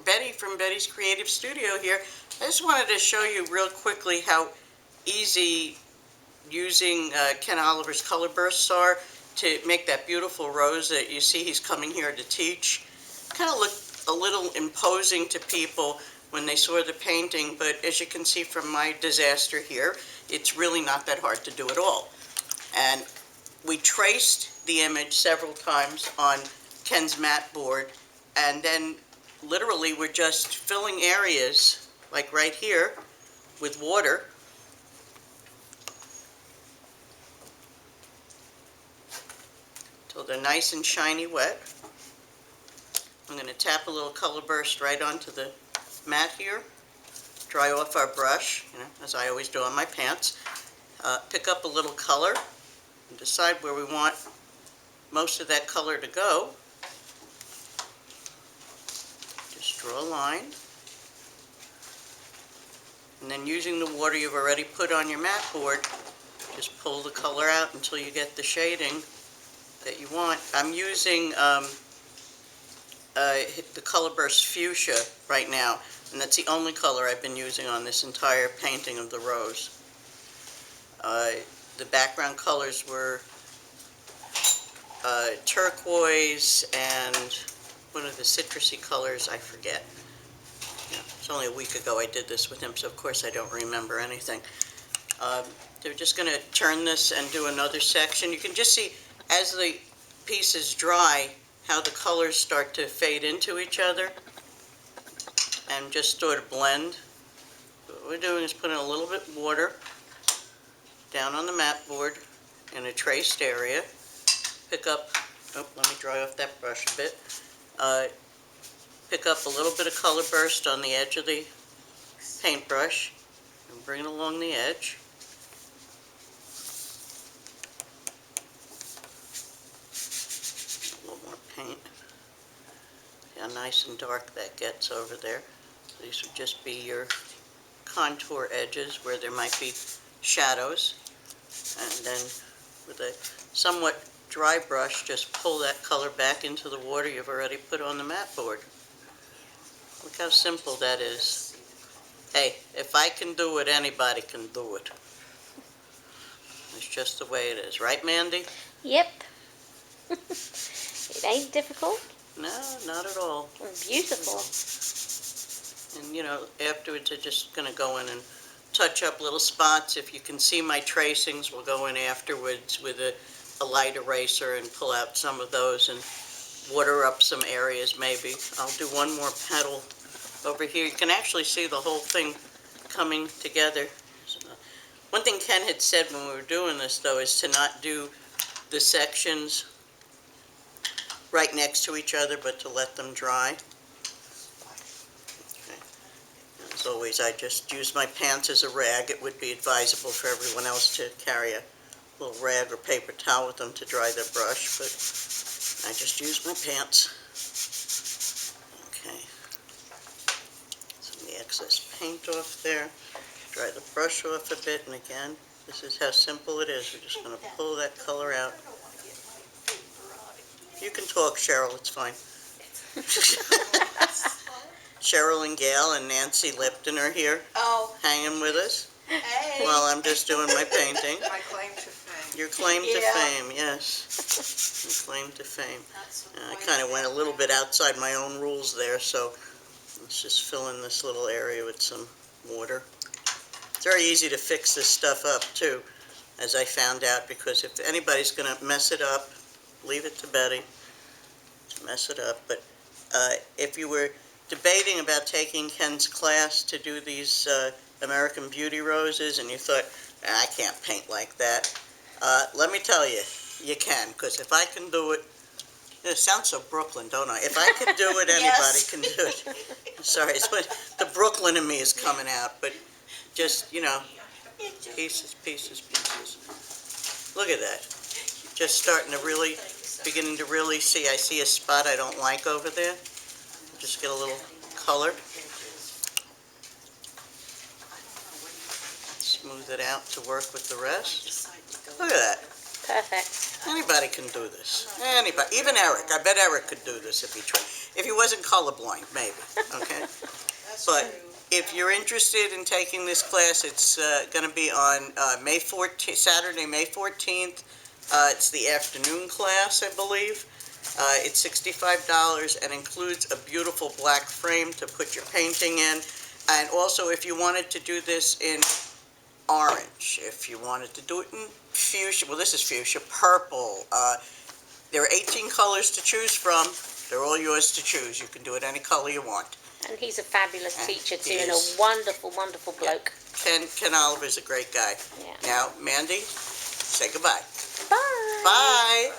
Betty from Betty's Creative Studio here. I just wanted to show you real quickly how easy using Ken Oliver's color bursts are to make that beautiful rose that you see he's coming here to teach. Kind of looked a little imposing to people when they saw the painting, but as you can see from my disaster here, it's really not that hard to do at all. And we traced the image several times on Ken's mat board, and then literally we're just filling areas, like right here, with water. Till they're nice and shiny wet. I'm going to tap a little color burst right onto the mat here. Dry off our brush, as I always do on my pants. Pick up a little color and decide where we want most of that color to go. Just draw a line. And then using the water you've already put on your mat board, just pull the color out until you get the shading that you want. I'm using the Color Burst Fuchsia right now, and that's the only color I've been using on this entire painting of the rose. The background colors were turquoise and one of the citrusy colors, I forget. It's only a week ago I did this with him, so of course I don't remember anything. They're just going to turn this and do another section. You can just see as the pieces dry how the colors start to fade into each other and just sort of blend. What we're doing is putting a little bit of water down on the mat board in a traced area. Pick up, let me dry off that brush a bit. Pick up a little bit of color burst on the edge of the paintbrush and bring it along the edge. A little more paint. See how nice and dark that gets over there. These would just be your contour edges where there might be shadows. And then with a somewhat dry brush, just pull that color back into the water you've already put on the mat board. Look how simple that is. Hey, if I can do it, anybody can do it. It's just the way it is. Right, Mandy? Yep. It ain't difficult. No, not at all. Beautiful. And, afterwards I'm just going to go in and touch up little spots. If you can see my tracings, we'll go in afterwards with a light eraser and pull out some of those and water up some areas maybe. I'll do one more petal over here. You can actually see the whole thing coming together. One thing Ken had said when we were doing this, though, is to not do the sections right next to each other, but to let them dry. Okay. As always, I just use my pants as a rag. It would be advisable for everyone else to carry a little rag or paper towel with them to dry their brush, but I just use my pants. Okay. Some of the excess paint off there. Dry the brush off a bit, and again, this is how simple it is. We're just going to pull that color out. You can talk, Cheryl, it's fine. Cheryl and Gail and Nancy Lipton are here, hanging with us. Hey. While I'm just doing my painting. My claim to fame. Your claim to fame, yes. Your claim to fame. I kind of went a little bit outside my own rules there, so let's just fill in this little area with some water. It's very easy to fix this stuff up, too, as I found out, because if anybody's going to mess it up, leave it to Betty to mess it up. But if you were debating about taking Ken's class to do these American Beauty roses, and you thought, I can't paint like that, let me tell you, you can, because if I can do it, it sounds so Brooklyn, don't I? If I can do it, anybody can do it. Sorry, it's what the Brooklyn in me is coming out, but just, pieces, pieces, pieces. Look at that. Just starting to really, beginning to really see, I see a spot I don't like over there. Just get a little color. Smooth it out to work with the rest. Look at that. Perfect. Anybody can do this. Anybody. Even Eric. I bet Eric could do this if he tried. If he wasn't colorblind, maybe, okay? But if you're interested in taking this class, it's going to be on May 14th, Saturday, May 14th. It's the afternoon class, I believe. It's $65 and includes a beautiful black frame to put your painting in. And also, if you wanted to do this in orange, if you wanted to do it in fuchsia, well, this is fuchsia, purple. There are 18 colors to choose from. They're all yours to choose. You can do it any color you want. And he's a fabulous teacher too, and a is. wonderful, wonderful bloke. Ken Oliver's a great guy. Yeah. Now, Mandy, say goodbye. Bye. Bye.